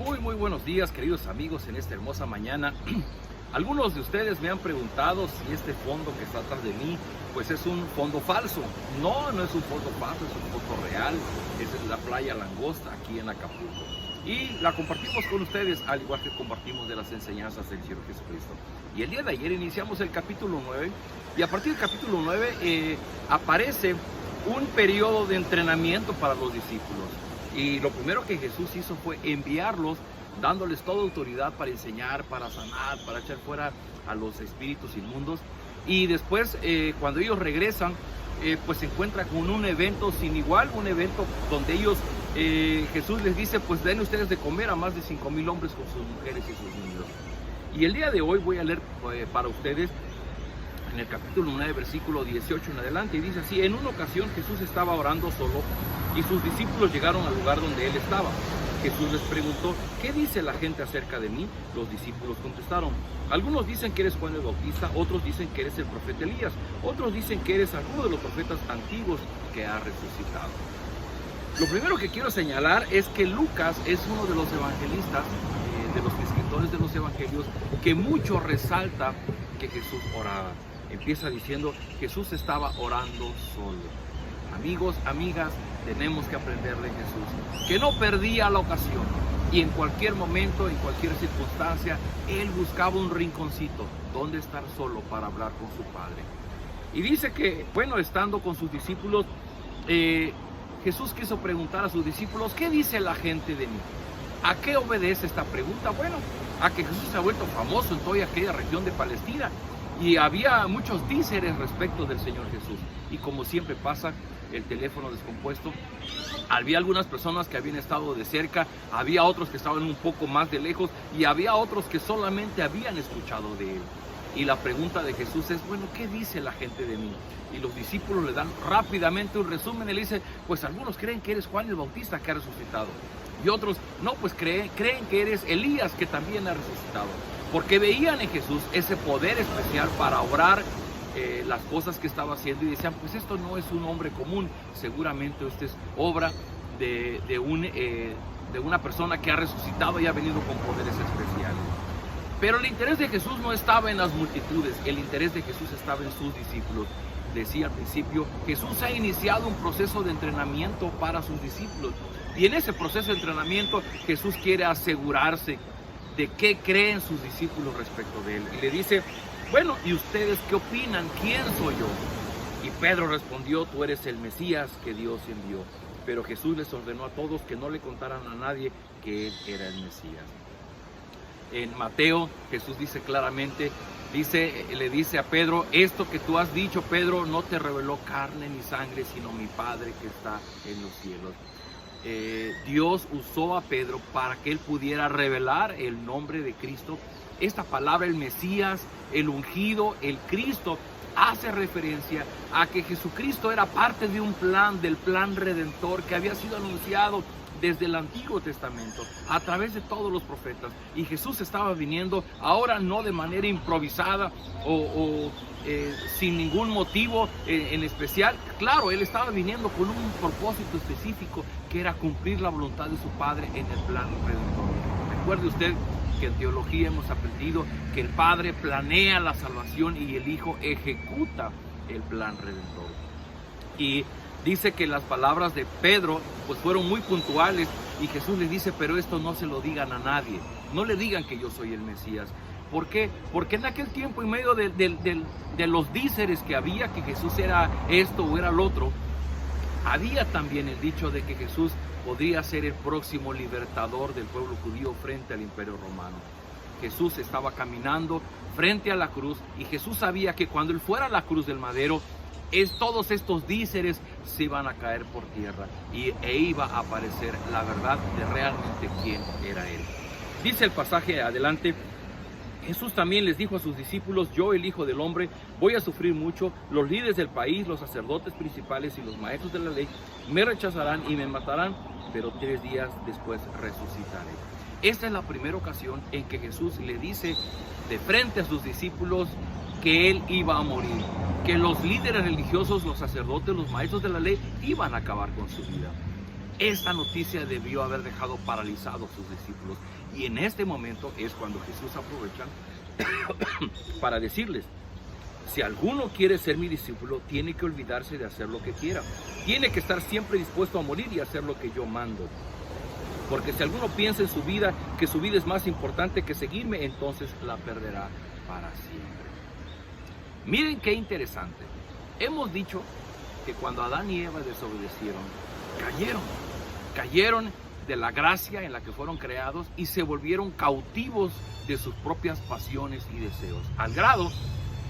Muy buenos días, queridos amigos, en esta hermosa mañana. Algunos de ustedes me han preguntado si este fondo que está atrás de mí pues es un fondo falso. No es un fondo falso, es un fondo real. Esa es la playa Langosta aquí en Acapulco. Y la compartimos con ustedes, al igual que compartimos de las enseñanzas del Señor Jesucristo. Y el día de ayer iniciamos el capítulo 9, y a partir del capítulo 9 aparece un periodo de entrenamiento para los discípulos. Y lo primero que Jesús hizo fue enviarlos, dándoles toda autoridad para enseñar, para sanar, para echar fuera a los espíritus inmundos. Y después, cuando ellos regresan, pues se encuentran con un evento sin igual, un evento donde ellos, Jesús les dice, pues den ustedes de comer a más de 5,000 hombres con sus mujeres y sus niños. Y el día de hoy voy a leer para ustedes en el capítulo 9, versículo 18 en adelante, y dice así: en una ocasión Jesús estaba orando solo y sus discípulos llegaron al lugar donde él estaba. Jesús les preguntó: ¿qué dice la gente acerca de mí? Los discípulos contestaron: algunos dicen que eres Juan el Bautista, otros dicen que eres el profeta Elías, otros dicen que eres alguno de los profetas antiguos que ha resucitado. Lo primero que quiero señalar es que Lucas es uno de los evangelistas, de los escritores de los evangelios, que mucho resalta que Jesús oraba. Empieza diciendo: Jesús estaba orando solo. Amigos, amigas, tenemos que aprender de Jesús, que no perdía la ocasión, y en cualquier momento, en cualquier circunstancia, él buscaba un rinconcito donde estar solo para hablar con su Padre. Y dice que, bueno, estando con sus discípulos, Jesús quiso preguntar a sus discípulos: ¿qué dice la gente de mí? ¿A qué obedece esta pregunta? Bueno, a que Jesús se ha vuelto famoso en toda aquella región de Palestina, y había muchos díceres respecto del Señor Jesús. Y como siempre pasa, el teléfono descompuesto, había algunas personas que habían estado de cerca, había otros que estaban un poco más de lejos, y había otros que solamente habían escuchado de él. Y la pregunta de Jesús es: bueno, ¿qué dice la gente de mí? Y los discípulos le dan rápidamente un resumen. Él dice: pues algunos creen que eres Juan el Bautista, que ha resucitado, y otros no, pues creen que eres Elías, que también ha resucitado. Porque veían en Jesús ese poder especial para obrar las cosas que estaba haciendo, y decían: pues esto no es un hombre común, seguramente esta es obra de una persona que ha resucitado y ha venido con poderes especiales. Pero el interés de Jesús no estaba en las multitudes, el interés de Jesús estaba en sus discípulos. Decía al principio, Jesús ha iniciado un proceso de entrenamiento para sus discípulos, y en ese proceso de entrenamiento Jesús quiere asegurarse de qué creen sus discípulos respecto de él. Y le dice: bueno, ¿y ustedes qué opinan? ¿Quién soy yo? Y Pedro respondió: tú eres el Mesías que Dios envió. Pero Jesús les ordenó a todos que no le contaran a nadie que él era el Mesías. En Mateo, Jesús dice claramente, le dice a Pedro: esto que tú has dicho, Pedro, no te reveló carne ni sangre, sino mi Padre que está en los cielos. Dios usó a Pedro para que él pudiera revelar el nombre de Cristo. Esta palabra, el Mesías, el ungido, el Cristo, hace referencia a que Jesucristo era parte de un plan, del plan redentor que había sido anunciado desde el Antiguo Testamento, a través de todos los profetas. Y Jesús estaba viniendo ahora no de manera improvisada o sin ningún motivo en especial. Claro, él estaba viniendo con un propósito específico, que era cumplir la voluntad de su Padre en el plan redentor. Recuerde usted que en teología hemos aprendido que el Padre planea la salvación y el Hijo ejecuta el plan redentor. Y dice que las palabras de Pedro pues fueron muy puntuales, y Jesús le dice: pero esto no se lo digan a nadie, no le digan que yo soy el Mesías. ¿Por qué? Porque en aquel tiempo, en medio de los díceres que había, que Jesús era esto o era lo otro, había también el dicho de que Jesús podría ser el próximo libertador del pueblo judío frente al imperio romano. Jesús estaba caminando frente a la cruz, y Jesús sabía que cuando él fuera a la cruz del madero, todos estos díceres se iban a caer por tierra, e iba a aparecer la verdad de realmente quién era él. Dice el pasaje adelante: Jesús también les dijo a sus discípulos: yo, el Hijo del Hombre, voy a sufrir mucho, los líderes del país, los sacerdotes principales y los maestros de la ley me rechazarán y me matarán, pero 3 días después resucitaré. Esta es la primera ocasión en que Jesús le dice de frente a sus discípulos que él iba a morir, que los líderes religiosos, los sacerdotes, los maestros de la ley iban a acabar con su vida. Esta noticia debió haber dejado paralizados a sus discípulos. Y en este momento es cuando Jesús aprovecha para decirles: si alguno quiere ser mi discípulo, tiene que olvidarse de hacer lo que quiera. Tiene que estar siempre dispuesto a morir y hacer lo que yo mando. Porque si alguno piensa en su vida, que su vida es más importante que seguirme, entonces la perderá para siempre. Miren qué interesante. Hemos dicho que cuando Adán y Eva desobedecieron, cayeron de la gracia en la que fueron creados y se volvieron cautivos de sus propias pasiones y deseos, al grado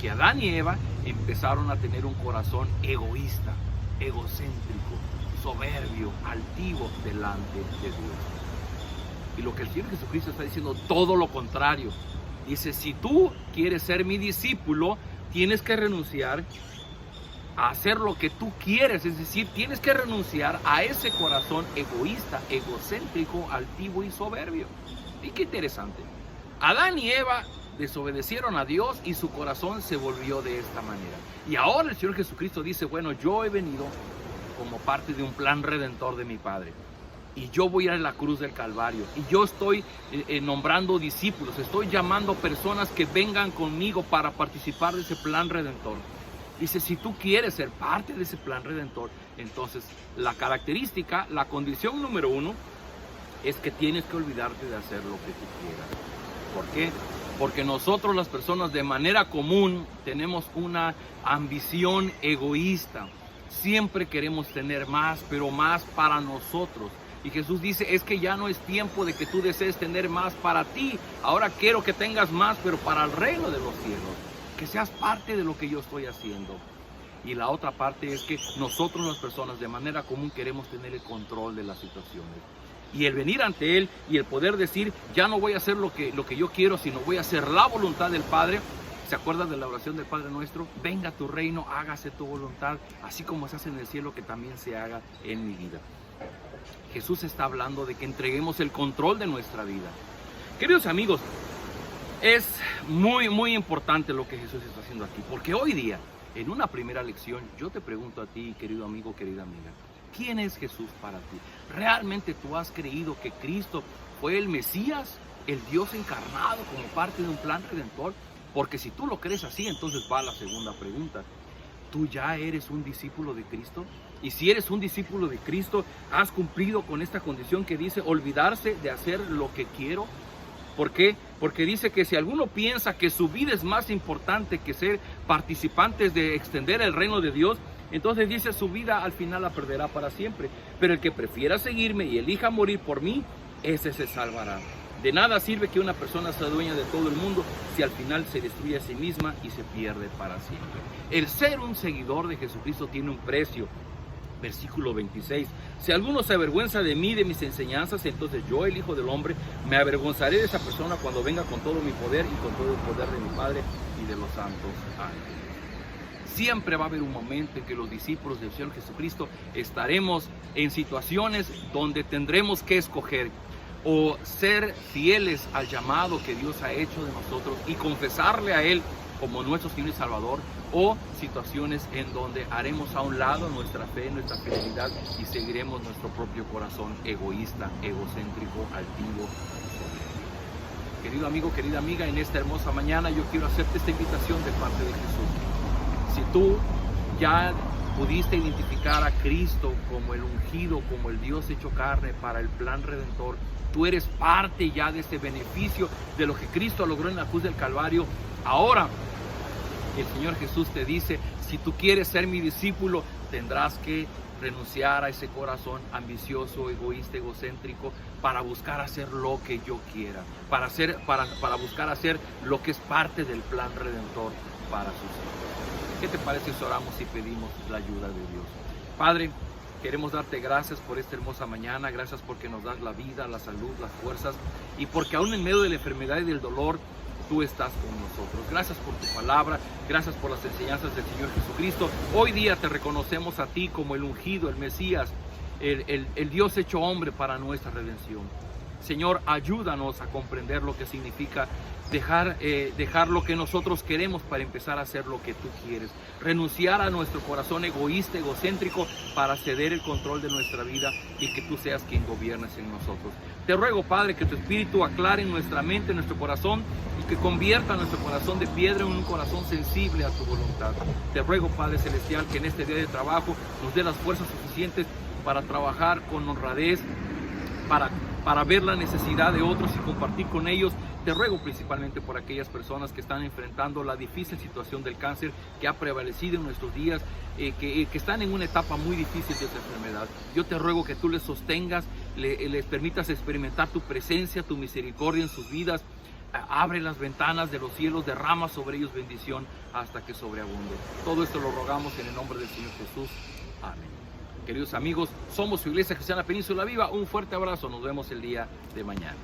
que Adán y Eva empezaron a tener un corazón egoísta, egocéntrico, soberbio, altivo delante de Dios. Y lo que el Señor Jesucristo está diciendo, todo lo contrario. Dice: si tú quieres ser mi discípulo, tienes que renunciar a hacer lo que tú quieres, es decir, tienes que renunciar a ese corazón egoísta, egocéntrico, altivo y soberbio. Y qué interesante. Adán y Eva desobedecieron a Dios y su corazón se volvió de esta manera. Y ahora el Señor Jesucristo dice: bueno, yo he venido como parte de un plan redentor de mi Padre. Y yo voy a la cruz del Calvario. Y yo estoy nombrando discípulos. Estoy llamando personas que vengan conmigo para participar de ese plan redentor. Dice: si tú quieres ser parte de ese plan redentor, entonces la característica, la condición número uno, es que tienes que olvidarte de hacer lo que tú quieras. ¿Por qué? Porque nosotros, las personas, de manera común tenemos una ambición egoísta. Siempre queremos tener más, pero más para nosotros. Y Jesús dice: es que ya no es tiempo de que tú desees tener más para ti. Ahora quiero que tengas más, pero para el reino de los cielos. Que seas parte de lo que yo estoy haciendo. Y la otra parte es que nosotros, las personas, de manera común queremos tener el control de las situaciones. Y el venir ante Él y el poder decir: ya no voy a hacer lo que yo quiero, sino voy a hacer la voluntad del Padre. ¿Se acuerdan de la oración del Padre Nuestro? Venga tu reino, hágase tu voluntad, así como se hace en el cielo, que también se haga en mi vida. Jesús está hablando de que entreguemos el control de nuestra vida. Queridos amigos, es muy importante lo que Jesús está haciendo aquí, porque hoy día, en una primera lección, yo te pregunto a ti, querido amigo, querida amiga, ¿quién es Jesús para ti? ¿Realmente tú has creído que Cristo fue el Mesías, el Dios encarnado como parte de un plan redentor? Porque si tú lo crees así, entonces va la segunda pregunta. ¿Tú ya eres un discípulo de Cristo? Y si eres un discípulo de Cristo, ¿has cumplido con esta condición que dice olvidarse de hacer lo que quiero? ¿Por qué? Porque dice que si alguno piensa que su vida es más importante que ser participantes de extender el reino de Dios, entonces dice: su vida al final la perderá para siempre. Pero el que prefiera seguirme y elija morir por mí, ese se salvará. De nada sirve que una persona sea dueña de todo el mundo si al final se destruye a sí misma y se pierde para siempre. El ser un seguidor de Jesucristo tiene un precio. Versículo 26. Si alguno se avergüenza de mí, de mis enseñanzas, entonces yo, el Hijo del Hombre, me avergonzaré de esa persona cuando venga con todo mi poder y con todo el poder de mi Padre y de los santos ángeles. Siempre va a haber un momento en que los discípulos del Señor Jesucristo estaremos en situaciones donde tendremos que escoger o ser fieles al llamado que Dios ha hecho de nosotros y confesarle a Él como nuestro Señor y Salvador, o situaciones en donde haremos a un lado nuestra fe, nuestra fidelidad y seguiremos nuestro propio corazón egoísta, egocéntrico, altivo. Querido amigo, querida amiga, en esta hermosa mañana yo quiero hacerte esta invitación de parte de Jesús. Si tú ya pudiste identificar a Cristo como el ungido, como el Dios hecho carne para el plan redentor, tú eres parte ya de este beneficio de lo que Cristo logró en la cruz del Calvario. Ahora el Señor Jesús te dice: si tú quieres ser mi discípulo, tendrás que renunciar a ese corazón ambicioso, egoísta, egocéntrico, para buscar hacer lo que yo quiera, para buscar hacer lo que es parte del plan redentor para sus hijos. ¿Qué te parece si oramos y pedimos la ayuda de Dios? Padre, queremos darte gracias por esta hermosa mañana, gracias porque nos das la vida, la salud, las fuerzas, y porque aún en medio de la enfermedad y del dolor, tú estás con nosotros. Gracias por tu palabra, gracias por las enseñanzas del Señor Jesucristo. Hoy día te reconocemos a ti como el ungido, el Mesías, el Dios hecho hombre para nuestra redención. Señor, ayúdanos a comprender lo que significa dejar lo que nosotros queremos para empezar a hacer lo que tú quieres, renunciar a nuestro corazón egoísta, egocéntrico, para ceder el control de nuestra vida y que tú seas quien gobiernes en nosotros. Te ruego, Padre, que tu Espíritu aclare en nuestra mente, en nuestro corazón, y que convierta nuestro corazón de piedra en un corazón sensible a tu voluntad. Te ruego, Padre Celestial, que en este día de trabajo nos dé las fuerzas suficientes para trabajar con honradez, para ver la necesidad de otros y compartir con ellos. Te ruego principalmente por aquellas personas que están enfrentando la difícil situación del cáncer que ha prevalecido en nuestros días, que están en una etapa muy difícil de esta enfermedad. Yo te ruego que tú les sostengas, les permitas experimentar tu presencia, tu misericordia en sus vidas. Abre las ventanas de los cielos, derrama sobre ellos bendición hasta que sobreabunde. Todo esto lo rogamos en el nombre del Señor Jesús. Amén. Queridos amigos, somos su Iglesia Cristiana Península Viva. Un fuerte abrazo. Nos vemos el día de mañana.